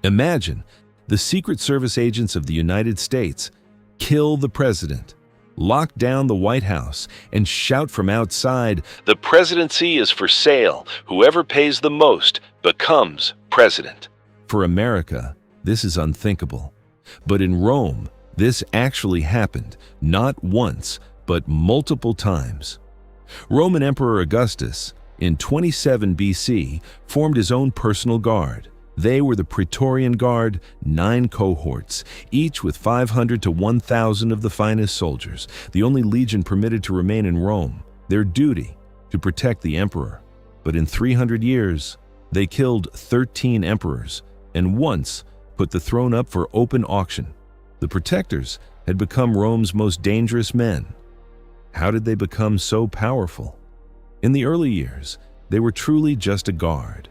Imagine the Secret Service agents of the United States kill the president, lock down the White House, and shout from outside, "The presidency is for sale. Whoever pays the most becomes president." For America, this is unthinkable. But in Rome, this actually happened, not once, but multiple times. Roman Emperor Augustus, in 27 BC, formed his own personal guard. They were the Praetorian Guard, 9 cohorts, each with 500 to 1,000 of the finest soldiers, the only legion permitted to remain in Rome, their duty to protect the emperor. But in 300 years, they killed 13 emperors and once put the throne up for open auction. The protectors had become Rome's most dangerous men. How did they become so powerful? In the early years, they were truly just a guard.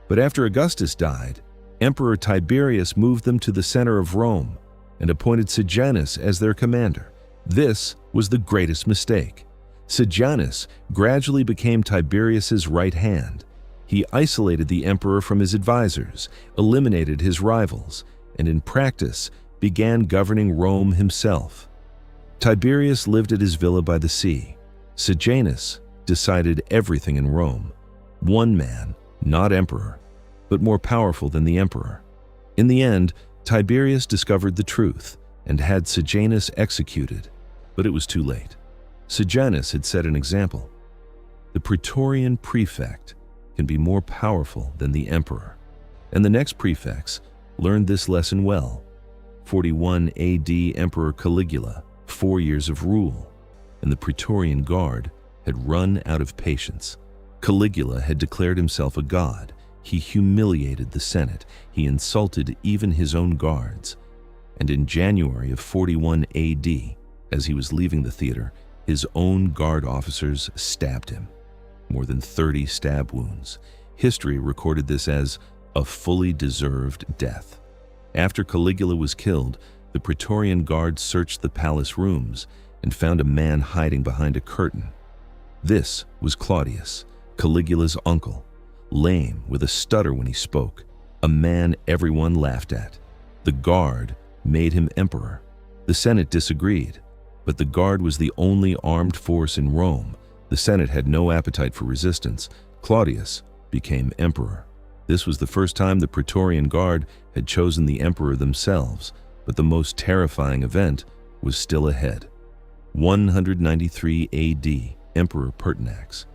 But after Augustus died, Emperor Tiberius moved them to the center of Rome and appointed Sejanus as their commander. This was the greatest mistake. Sejanus gradually became Tiberius's right hand. He isolated the emperor from his advisors, eliminated his rivals, and in practice began governing Rome himself. Tiberius lived at his villa by the sea. Sejanus decided everything in Rome. One man, not emperor, but more powerful than the emperor. In the end, Tiberius discovered the truth and had Sejanus executed, but it was too late. Sejanus had set an example. The Praetorian prefect can be more powerful than the emperor. And the next prefects learned this lesson well. 41 AD, Emperor Caligula, 4 years of rule, and the Praetorian Guard had run out of patience. Caligula had declared himself a god. He humiliated the Senate. He insulted even his own guards. And in January of 41 AD, as he was leaving the theater, his own guard officers stabbed him. More than 30 stab wounds. History recorded this as a fully deserved death. After Caligula was killed, the Praetorian Guard searched the palace rooms and found a man hiding behind a curtain. This was Claudius, Caligula's uncle, lame with a stutter when he spoke, a man everyone laughed at. The Guard made him emperor. The Senate disagreed, but the Guard was the only armed force in Rome. The Senate had no appetite for resistance. Claudius became emperor. This was the first time the Praetorian Guard had chosen the emperor themselves, but the most terrifying event was still ahead. 193 AD, Emperor Pertinax.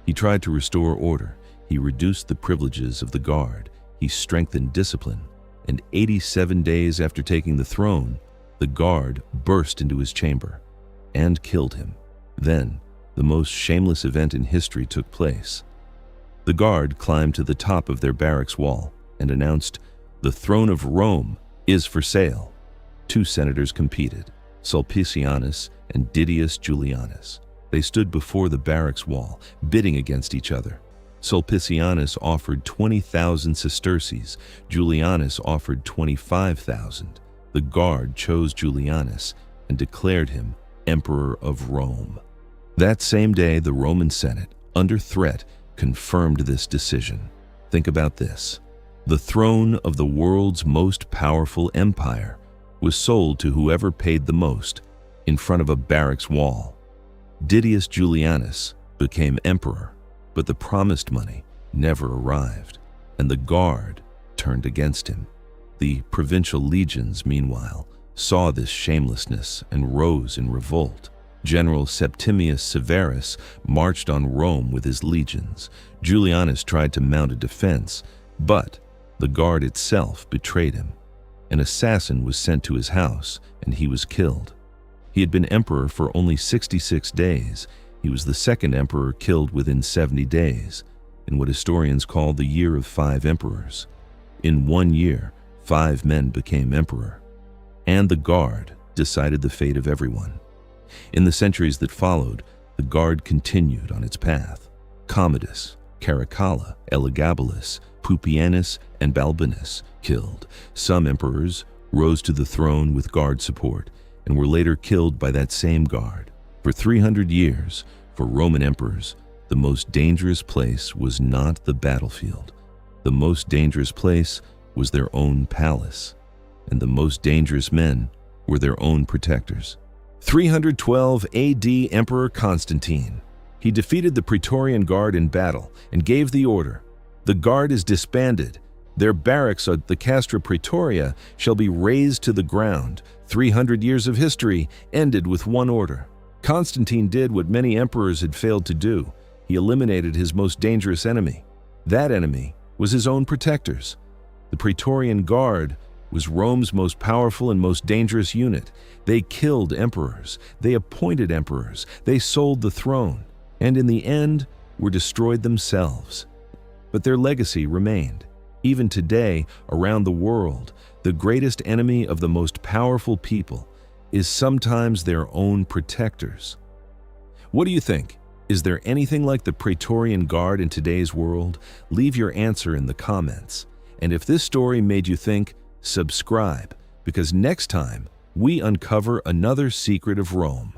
He tried to restore order. He reduced the privileges of the Guard. He strengthened discipline. And 87 days after taking the throne, the Guard burst into his chamber and killed him. Then, the most shameless event in history took place. The Guard climbed to the top of their barracks wall and announced, "The throne of Rome is for sale." 2 senators competed, Sulpicianus and Didius Julianus. They stood before the barracks wall, bidding against each other. Sulpicianus offered 20,000 sesterces. Julianus offered 25,000. The Guard chose Julianus and declared him Emperor of Rome. That same day, the Roman Senate, under threat, confirmed this decision. Think about this. The throne of the world's most powerful empire was sold to whoever paid the most in front of a barracks wall. Didius Julianus became emperor, but the promised money never arrived, and the Guard turned against him. The provincial legions, meanwhile, saw this shamelessness and rose in revolt. General Septimius Severus marched on Rome with his legions. Julianus tried to mount a defense, but the Guard itself betrayed him. An assassin was sent to his house, and he was killed. He had been emperor for only 66 days. He was the second emperor killed within 70 days, in what historians call the Year of 5 Emperors. In 1 year, 5 men became emperor, and the Guard decided the fate of everyone. In the centuries that followed, the Guard continued on its path. Commodus, Caracalla, Elagabalus, Pupienus, and Balbinus killed. Some emperors rose to the throne with Guard support and were later killed by that same Guard. For 300 years, for Roman emperors, the most dangerous place was not the battlefield. The most dangerous place was their own palace, and the most dangerous men were their own protectors. 312 AD Emperor Constantine. He defeated the Praetorian Guard in battle and gave the order, "The guard is disbanded. Their barracks at the Castra Praetoria shall be razed to the ground." 300 years of history ended with one order. Constantine did what many emperors had failed to do. He eliminated his most dangerous enemy. That enemy was his own protectors. The Praetorian Guard was Rome's most powerful and most dangerous unit. They killed emperors. They appointed emperors. They sold the throne, and in the end were destroyed themselves. But their legacy remained. Even today, around the world, the greatest enemy of the most powerful people is sometimes their own protectors. What do you think? Is there anything like the Praetorian Guard in today's world? Leave your answer in the comments. And if this story made you think, subscribe, because next time we uncover another secret of Rome.